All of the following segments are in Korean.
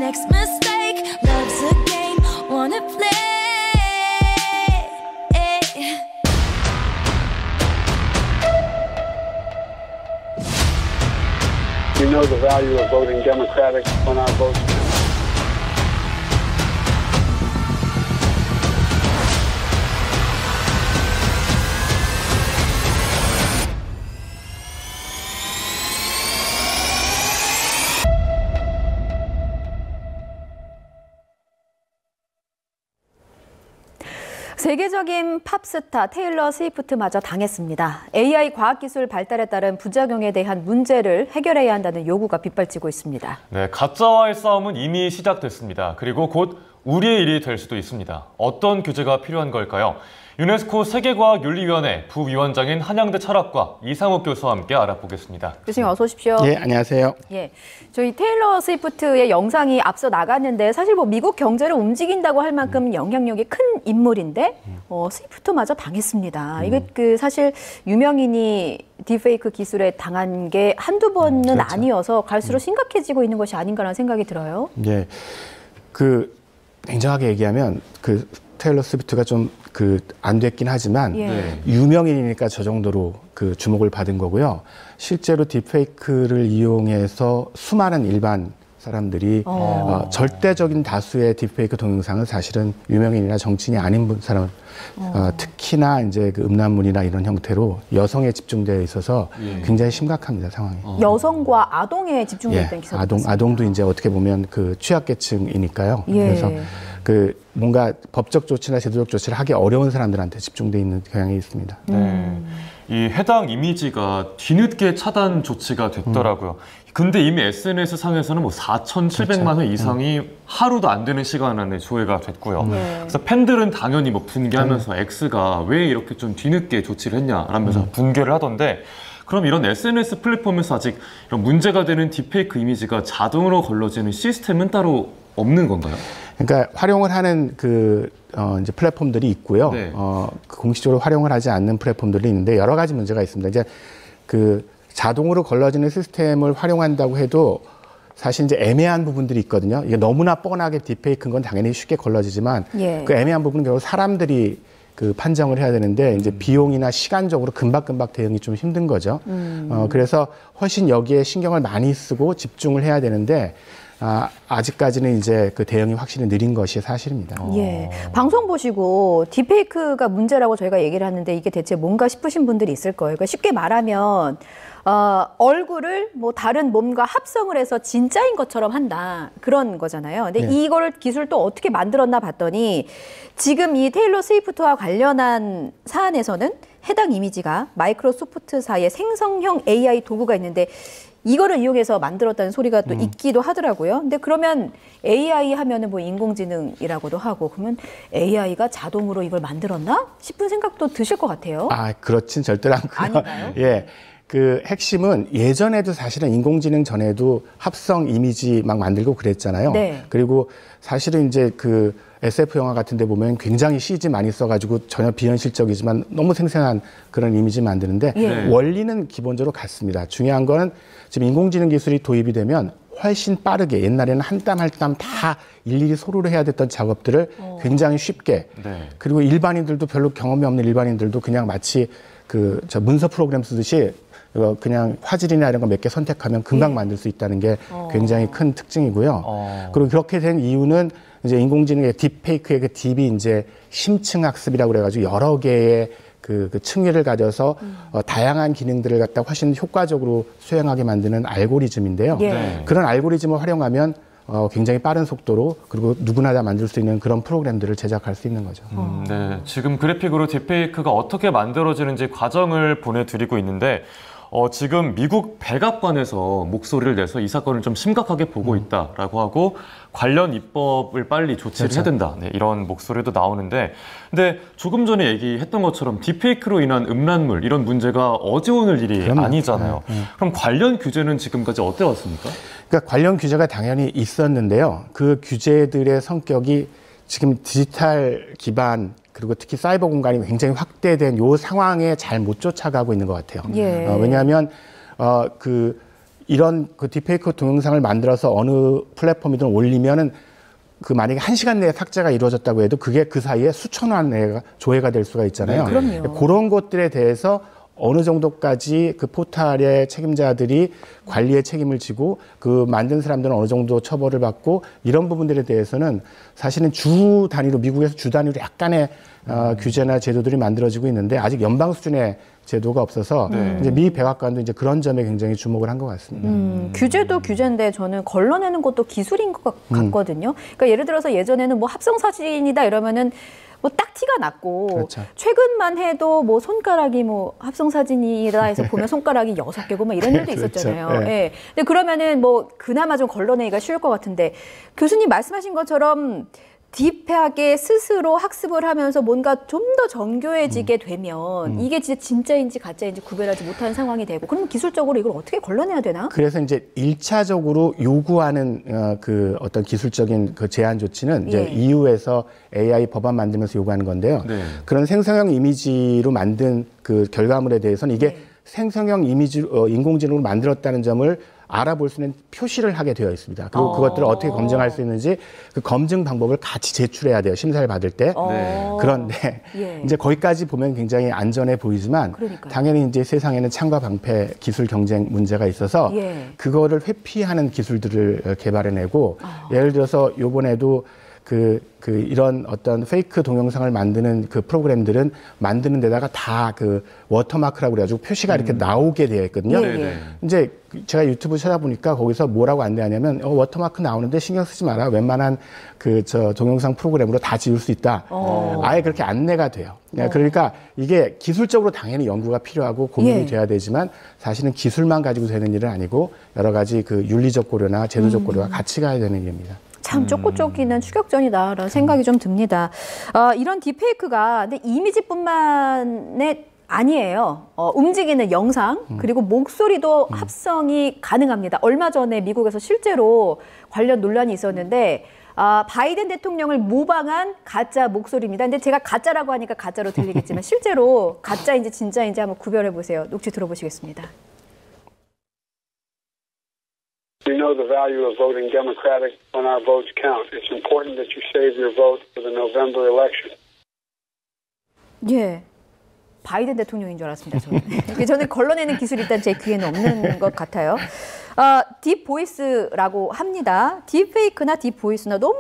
next mistake. Love's a game, wanna play. You know the value of voting Democratic when our votes count. 세계적인 팝스타 테일러 스위프트마저 당했습니다. AI 과학기술 발달에 따른 부작용에 대한 문제를 해결해야 한다는 요구가 빗발치고 있습니다. 네, 가짜와의 싸움은 이미 시작됐습니다. 그리고 곧 우리의 일이 될 수도 있습니다. 어떤 규제가 필요한 걸까요? 유네스코 세계과학윤리위원회 부위원장인 한양대 철학과 이상욱 교수와 함께 알아보겠습니다. 교수님 어서 오십시오. 예, 안녕하세요. 예, 저희 테일러 스위프트의 영상이 앞서 나갔는데 사실 뭐 미국 경제를 움직인다고 할 만큼 영향력이 큰 인물인데 스위프트마저 당했습니다. 이게 사실 유명인이 딥페이크 기술에 당한 게 한두 번은 그렇죠. 아니어서 갈수록 심각해지고 있는 것이 아닌가라는 생각이 들어요. 예, 냉정하게 얘기하면 테일러 스위프트가 좀 안 됐긴 하지만 유명인이니까 저 정도로 주목을 받은 거고요. 실제로 딥페이크를 이용해서 수많은 일반 사람들이 절대적인 다수의 딥페이크 동영상은 사실은 유명인이나 정치인이 아닌 사람, 특히나 이제 음란물이나 이런 형태로 여성에 집중되어 있어서 굉장히 심각합니다, 상황이. 여성과 아동에 집중되어 있다는 기사도 봤습니다. 아동도 이제 어떻게 보면 취약계층이니까요. 그래서 뭔가 법적 조치나 제도적 조치를 하기 어려운 사람들한테 집중되어 있는 경향이 있습니다. 이 해당 이미지가 뒤늦게 차단 조치가 됐더라고요. 근데 이미 SNS 상에서는 4,700만 회 이상이 하루도 안 되는 시간 안에 조회가 됐고요. 그래서 팬들은 당연히 분개하면서 X가 왜 이렇게 좀 뒤늦게 조치를 했냐라면서 분개를 하던데, 그럼 이런 SNS 플랫폼에서 아직 이런 문제가 되는 딥페이크 이미지가 자동으로 걸러지는 시스템은 따로 없는 건가요? 그러니까 활용을 하는 이제 플랫폼들이 있고요. 공식적으로 활용을 하지 않는 플랫폼들이 있는데 여러 가지 문제가 있습니다. 이제 자동으로 걸러지는 시스템을 활용한다고 해도 사실 이제 애매한 부분들이 있거든요. 이게 너무나 뻔하게 딥페이크인 건 당연히 쉽게 걸러지지만 그 애매한 부분은 결국 사람들이 판정을 해야 되는데 이제 비용이나 시간적으로 금박금박 대응이 좀 힘든 거죠. 그래서 훨씬 여기에 신경을 많이 쓰고 집중을 해야 되는데 아직까지는 이제 대응이 확실히 느린 것이 사실입니다. 예, 방송 보시고 딥페이크가 문제라고 저희가 얘기를 하는데 이게 대체 뭔가 싶으신 분들이 있을 거예요. 그러니까 쉽게 말하면 얼굴을 다른 몸과 합성을 해서 진짜인 것처럼 한다, 그런 거잖아요. 근데 이거를 기술 또 어떻게 만들었나 봤더니 지금 이 테일러 스위프트와 관련한 사안에서는 해당 이미지가 마이크로소프트사의 생성형 AI 도구가 있는데 이거를 이용해서 만들었다는 소리가 또 있기도 하더라고요. 근데 그러면 AI 하면은 인공지능이라고도 하고, 그러면 AI가 자동으로 이걸 만들었나 싶은 생각도 드실 것 같아요. 그렇진 절대로 않고요. 아닌가요? 예. 핵심은 예전에도 사실은 인공지능 전에도 합성 이미지 막 만들고 그랬잖아요. 그리고 사실은 이제 SF 영화 같은 데 보면 굉장히 CG 많이 써가지고 전혀 비현실적이지만 너무 생생한 그런 이미지 만드는데 원리는 기본적으로 같습니다. 중요한 거는 지금 인공지능 기술이 도입이 되면 훨씬 빠르게, 옛날에는 한 땀 한 땀 다 일일이 소루를 해야 됐던 작업들을 굉장히 쉽게, 그리고 일반인들도 별로 경험이 없는 일반인들도 그냥 마치 문서 프로그램 쓰듯이 그냥 화질이나 이런 거 몇 개 선택하면 금방 만들 수 있다는 게 굉장히 큰 특징이고요. 그리고 그렇게 된 이유는 이제 인공지능의 딥페이크의 딥이 이제 심층 학습이라고 그래가지고 여러 개의 층위를 가져서 다양한 기능들을 갖다 훨씬 효과적으로 수행하게 만드는 알고리즘인데요. 그런 알고리즘을 활용하면 굉장히 빠른 속도로, 그리고 누구나 다 만들 수 있는 그런 프로그램들을 제작할 수 있는 거죠. 네, 지금 그래픽으로 딥페이크가 어떻게 만들어지는지 과정을 보내드리고 있는데 지금 미국 백악관에서 목소리를 내서 이 사건을 좀 심각하게 보고 있다라고 하고 관련 입법을 빨리 조치를 해야 된다, 이런 목소리도 나오는데, 근데 조금 전에 얘기했던 것처럼 딥페이크로 인한 음란물 이런 문제가 어제 오늘 일이 아니잖아요. 그럼 관련 규제는 지금까지 어때왔습니까? 그러니까 관련 규제가 당연히 있었는데요. 그 규제들의 성격이 지금 디지털 기반, 그리고 특히 사이버 공간이 굉장히 확대된 이 상황에 잘 못 쫓아가고 있는 것 같아요. 왜냐하면 이런 그 딥페이크 동영상을 만들어서 어느 플랫폼이든 올리면은 그 만약에 1시간 내에 삭제가 이루어졌다고 해도 그게 그 사이에 수천만 회가 조회가 될 수가 있잖아요. 네, 그럼요. 그런 것들에 대해서 어느 정도까지 그 포탈의 책임자들이 관리의 책임을 지고 그 만든 사람들은 어느 정도 처벌을 받고 이런 부분들에 대해서는 사실은 주 단위로 미국에서 주 단위로 약간의 규제나 제도들이 만들어지고 있는데 아직 연방 수준의 제도가 없어서 이제 미 백악관도 이제 그런 점에 굉장히 주목을 한 것 같습니다. 규제도 규제인데 저는 걸러내는 것도 기술인 것 같거든요. 그러니까 예를 들어서 예전에는 뭐 합성 사진이다 이러면은 뭐 딱 티가 났고 그렇죠. 최근만 해도 뭐 손가락이 뭐 합성 사진이다 해서 보면 손가락이 6개고 막 이런 일도 있었잖아요. 그렇죠. 네. 예. 근데 그러면은 뭐 그나마 좀 걸러내기가 쉬울 것 같은데 교수님 말씀하신 것처럼 딥하게 스스로 학습을 하면서 뭔가 좀 더 정교해지게 되면 이게 진짜인지 가짜인지 구별하지 못하는 상황이 되고 그러면 기술적으로 이걸 어떻게 걸러내야 되나? 그래서 이제 1차적으로 요구하는 그 어떤 기술적인 그 제한 조치는 이제 EU에서 AI 법안 만들면서 요구하는 건데요. 네. 그런 생성형 이미지로 만든 그 결과물에 대해서는 이게 생성형 이미지 인공지능으로 만들었다는 점을 알아볼 수 있는 표시를 하게 되어 있습니다. 그리고 그것들을 어떻게 검증할 수 있는지 그 검증 방법을 같이 제출해야 돼요. 심사를 받을 때. 그런데 이제 거기까지 보면 굉장히 안전해 보이지만 그러니까요. 당연히 이제 세상에는 창과 방패 기술 경쟁 문제가 있어서 그거를 회피하는 기술들을 개발해내고 예를 들어서 요번에도 이런 어떤 페이크 동영상을 만드는 그 프로그램들은 만드는 데다가 다 그 워터마크라고 그래가지고 표시가 이렇게 나오게 되어 있거든요. 이제 제가 유튜브 찾아보니까 거기서 뭐라고 안내하냐면 워터마크 나오는데 신경 쓰지 마라. 웬만한 동영상 프로그램으로 다 지울 수 있다. 아예 그렇게 안내가 돼요. 그러니까 이게 기술적으로 당연히 연구가 필요하고 고민이 돼야 되지만 사실은 기술만 가지고 되는 일은 아니고 여러 가지 그 윤리적 고려나 제도적 고려가 같이 가야 되는 일입니다. 참 쫓고쫓기는 추격전이다라는 생각이 좀 듭니다. 이런 딥페이크가 근데 이미지뿐만에 아니에요. 움직이는 영상 그리고 목소리도 합성이 가능합니다. 얼마 전에 미국에서 실제로 관련 논란이 있었는데 바이든 대통령을 모방한 가짜 목소리입니다. 근데 제가 가짜라고 하니까 가짜로 들리겠지만 실제로 가짜인지 진짜인지 한번 구별해 보세요. 녹취 들어보시겠습니다. We know the value of voting Democratic when our votes count. It's important that you save your vote for the November election. 예. 바이든 대통령인 줄 알았습니다. 저는. 저는 걸러내는 기술이 일단 제 귀에는 없는 것 같아요. 딥보이스라고 합니다. 딥페이크나 딥보이스나 너무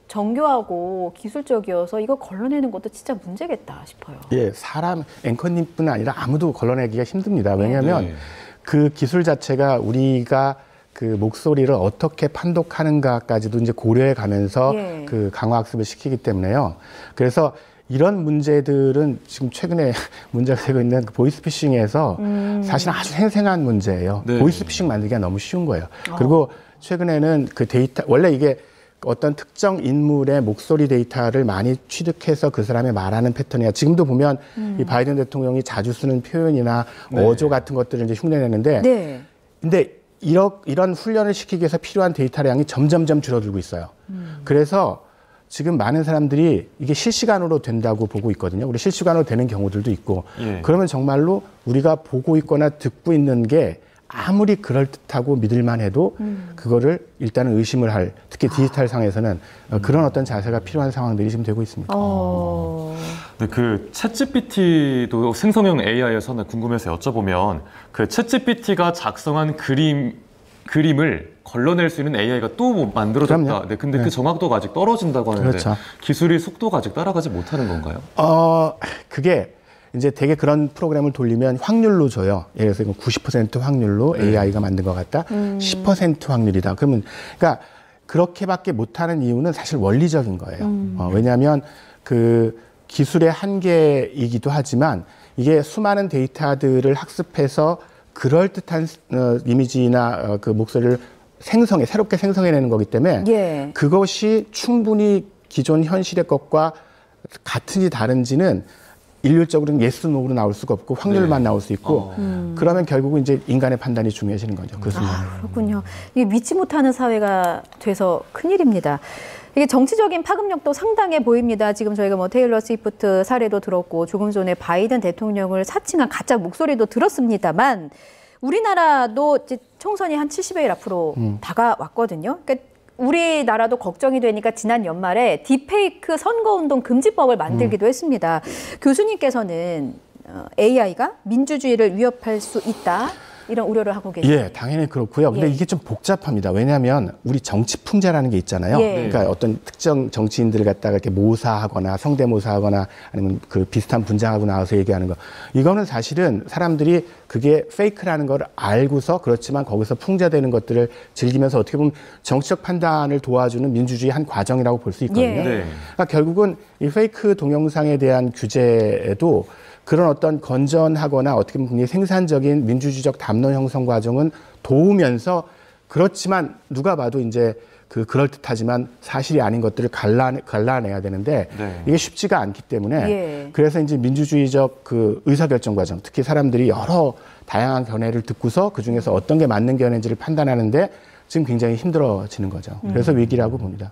정교하고 기술적이어서 이거 걸러내는 것도 진짜 문제겠다 싶어요. 예, 사람 앵커님뿐 아니라 아무도 걸러내기가 힘듭니다. 왜냐하면 그 기술 자체가 우리가 그 목소리를 어떻게 판독하는가까지도 이제 고려해 가면서 그 강화 학습을 시키기 때문에요. 그래서 이런 문제들은 지금 최근에 문제가 되고 있는 그 보이스피싱에서 사실은 아주 생생한 문제예요. 보이스피싱 만들기가 너무 쉬운 거예요. 그리고 최근에는 그 데이터, 원래 이게 어떤 특정 인물의 목소리 데이터를 많이 취득해서 그 사람의 말하는 패턴이야. 지금도 보면 이 바이든 대통령이 자주 쓰는 표현이나 어조 같은 것들을 이제 흉내내는데 근데 이런 훈련을 시키기 위해서 필요한 데이터량이 점점점 줄어들고 있어요. 그래서 지금 많은 사람들이 이게 실시간으로 된다고 보고 있거든요. 우리 실시간으로 되는 경우들도 있고 그러면 정말로 우리가 보고 있거나 듣고 있는 게 아무리 그럴듯하고 믿을만 해도 그거를 일단은 의심을 할, 특히 디지털 상에서는 그런 어떤 자세가 필요한 상황들이 지금 되고 있습니다. 네, 그 챗GPT도 생성형 AI에서 궁금해서 여쭤보면 그 챗GPT가 작성한 그림을 걸러낼 수 있는 AI가 또 만들어졌다. 네, 근데 그 정확도가 아직 떨어진다고 하는데 기술이 속도가 아직 따라가지 못하는 건가요? 그게 이제 되게 그런 프로그램을 돌리면 확률로 줘요. 예를 들어서 90% 확률로 AI가 만든 것 같다. 10% 확률이다. 그러면 그러니까 그렇게밖에 못하는 이유는 사실 원리적인 거예요. 왜냐하면 그 기술의 한계이기도 하지만 이게 수많은 데이터들을 학습해서 그럴듯한 이미지나 그 목소리를 새롭게 생성해내는 거기 때문에 그것이 충분히 기존 현실의 것과 같은지 다른지는 일률적으로는 예스 노로 나올 수가 없고 확률만 나올 수 있고 그러면 결국은 이제 인간의 판단이 중요해지는 거죠. 그 순간에. 그렇군요. 이게 믿지 못하는 사회가 돼서 큰일입니다. 이게 정치적인 파급력도 상당해 보입니다. 지금 저희가 뭐 테일러 스위프트 사례도 들었고 조금 전에 바이든 대통령을 사칭한 가짜 목소리도 들었습니다만 우리나라도 이제 총선이 한 70여일 앞으로 다가왔거든요. 그러니까 우리나라도 걱정이 되니까 지난 연말에 딥페이크 선거운동 금지법을 만들기도 했습니다. 교수님께서는 AI가 민주주의를 위협할 수 있다, 이런 우려를 하고 계시죠? 예, 당연히 그렇고요. 근데 이게 좀 복잡합니다. 왜냐하면 우리 정치 풍자라는 게 있잖아요. 그러니까 어떤 특정 정치인들을 갖다가 이렇게 모사하거나 성대모사하거나 아니면 그 비슷한 분장하고 나와서 얘기하는 거. 이거는 사실은 사람들이 그게 페이크라는 걸 알고서 그렇지만 거기서 풍자되는 것들을 즐기면서 어떻게 보면 정치적 판단을 도와주는 민주주의 한 과정이라고 볼 수 있거든요. 그러니까 결국은 이 페이크 동영상에 대한 규제에도 그런 어떤 건전하거나 어떻게 보면 굉장히 생산적인 민주주의적 담론 형성 과정은 도우면서, 그렇지만 누가 봐도 이제 그럴듯하지만 사실이 아닌 것들을 갈라내야 되는데 이게 쉽지가 않기 때문에 그래서 이제 민주주의적 그 의사결정 과정, 특히 사람들이 여러 다양한 견해를 듣고서 그중에서 어떤 게 맞는 견해인지를 판단하는데 지금 굉장히 힘들어지는 거죠. 그래서 위기라고 봅니다.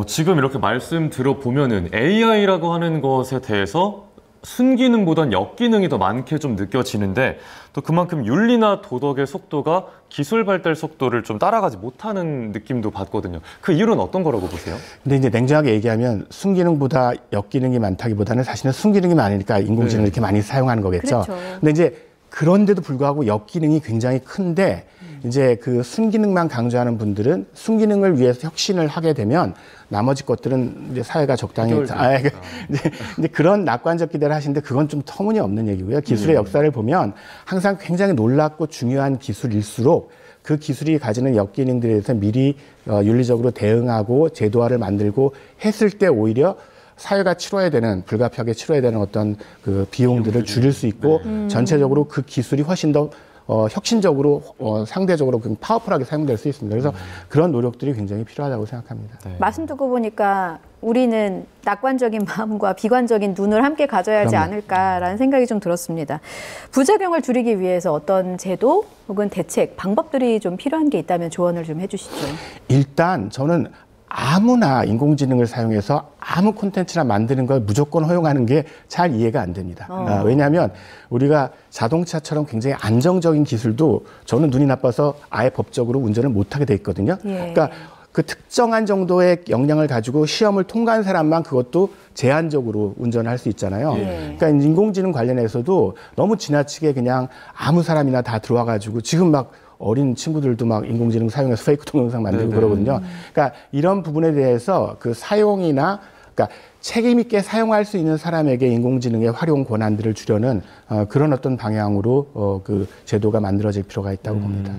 지금 이렇게 말씀 들어보면은 AI라고 하는 것에 대해서 순기능보단 역기능이 더 많게 좀 느껴지는데, 또 그만큼 윤리나 도덕의 속도가 기술 발달 속도를 좀 따라가지 못하는 느낌도 받거든요. 그 이유는 어떤 거라고 보세요? 근데 이제 냉정하게 얘기하면 순기능보다 역기능이 많다기보다는 사실은 순기능이 많으니까 인공지능을 이렇게 많이 사용하는 거겠죠. 그렇죠. 근데 이제 그런데도 불구하고 역기능이 굉장히 큰데 이제 그 순기능만 강조하는 분들은 순기능을 위해서 혁신을 하게 되면 나머지 것들은 이제 사회가 적당히 이제 그런 낙관적 기대를 하시는데 그건 좀 터무니없는 얘기고요. 기술의 역사를 보면 항상 굉장히 놀랍고 중요한 기술일수록 그 기술이 가지는 역기능들에 대해서 미리 윤리적으로 대응하고 제도화를 만들고 했을 때 오히려 사회가 치러야 되는, 불가피하게 치러야 되는 어떤 그 비용들을 줄일 수 있고 전체적으로 그 기술이 훨씬 더 혁신적으로 상대적으로 파워풀하게 사용될 수 있습니다. 그래서 그런 노력들이 굉장히 필요하다고 생각합니다. 말씀 듣고 보니까 우리는 낙관적인 마음과 비관적인 눈을 함께 가져야 하지 않을까라는 생각이 좀 들었습니다. 부작용을 줄이기 위해서 어떤 제도 혹은 대책, 방법들이 좀 필요한 게 있다면 조언을 좀 해주시죠. 일단 저는 아무나 인공지능을 사용해서 아무 콘텐츠나 만드는 걸 무조건 허용하는 게 잘 이해가 안 됩니다. 왜냐하면 우리가 자동차처럼 굉장히 안정적인 기술도 저는 눈이 나빠서 아예 법적으로 운전을 못하게 돼 있거든요. 그러니까 그 특정한 정도의 역량을 가지고 시험을 통과한 사람만 그것도 제한적으로 운전을 할 수 있잖아요. 그러니까 인공지능 관련해서도 너무 지나치게 그냥 아무 사람이나 다 들어와가지고 지금 막 어린 친구들도 막 인공지능 사용해서 페이크 동영상 만들고 그러거든요. 그러니까 이런 부분에 대해서 그 사용이나, 그러니까 책임 있게 사용할 수 있는 사람에게 인공지능의 활용 권한들을 주려는 그런 어떤 방향으로 그 제도가 만들어질 필요가 있다고 봅니다.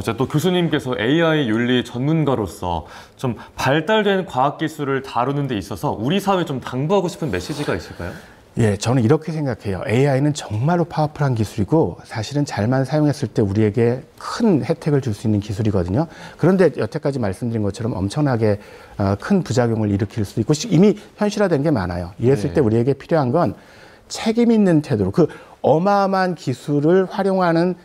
이제 또 교수님께서 AI 윤리 전문가로서 좀 발달된 과학기술을 다루는 데 있어서 우리 사회에 좀 당부하고 싶은 메시지가 있을까요? 예, 저는 이렇게 생각해요. AI는 정말로 파워풀한 기술이고 사실은 잘만 사용했을 때 우리에게 큰 혜택을 줄 수 있는 기술이거든요. 그런데 여태까지 말씀드린 것처럼 엄청나게 큰 부작용을 일으킬 수도 있고 이미 현실화된 게 많아요. 이랬을 때 우리에게 필요한 건 책임 있는 태도로, 그 어마어마한 기술을 활용하는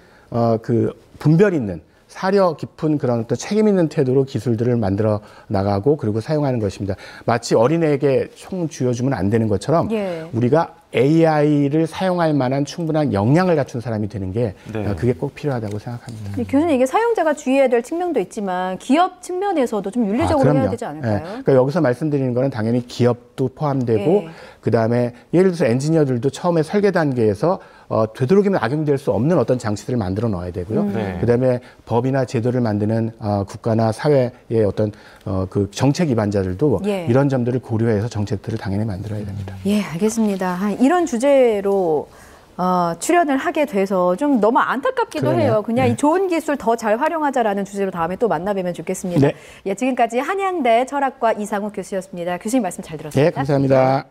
그 분별 있는, 사려 깊은 그런 어떤 책임 있는 태도로 기술들을 만들어 나가고 그리고 사용하는 것입니다. 마치 어린애에게 총 쥐어주면 안 되는 것처럼 우리가 AI를 사용할 만한 충분한 역량을 갖춘 사람이 되는 게 그게 꼭 필요하다고 생각합니다. 교수님, 이게 사용자가 주의해야 될 측면도 있지만 기업 측면에서도 좀 윤리적으로 해야 되지 않을까요? 그러니까 여기서 말씀드리는 거는 당연히 기업도 포함되고 그다음에 예를 들어서 엔지니어들도 처음에 설계 단계에서 되도록이면 악용될 수 없는 어떤 장치들을 만들어 넣어야 되고요. 그다음에 법이나 제도를 만드는 국가나 사회의 어떤 그 정책 기반자들도 이런 점들을 고려해서 정책들을 당연히 만들어야 됩니다. 예, 알겠습니다. 이런 주제로 출연을 하게 돼서 좀 너무 안타깝기도 해요. 그냥 이 좋은 기술 더 잘 활용하자라는 주제로 다음에 또 만나뵈면 좋겠습니다. 예, 지금까지 한양대 철학과 이상욱 교수였습니다. 교수님 말씀 잘 들었습니다. 네, 감사합니다.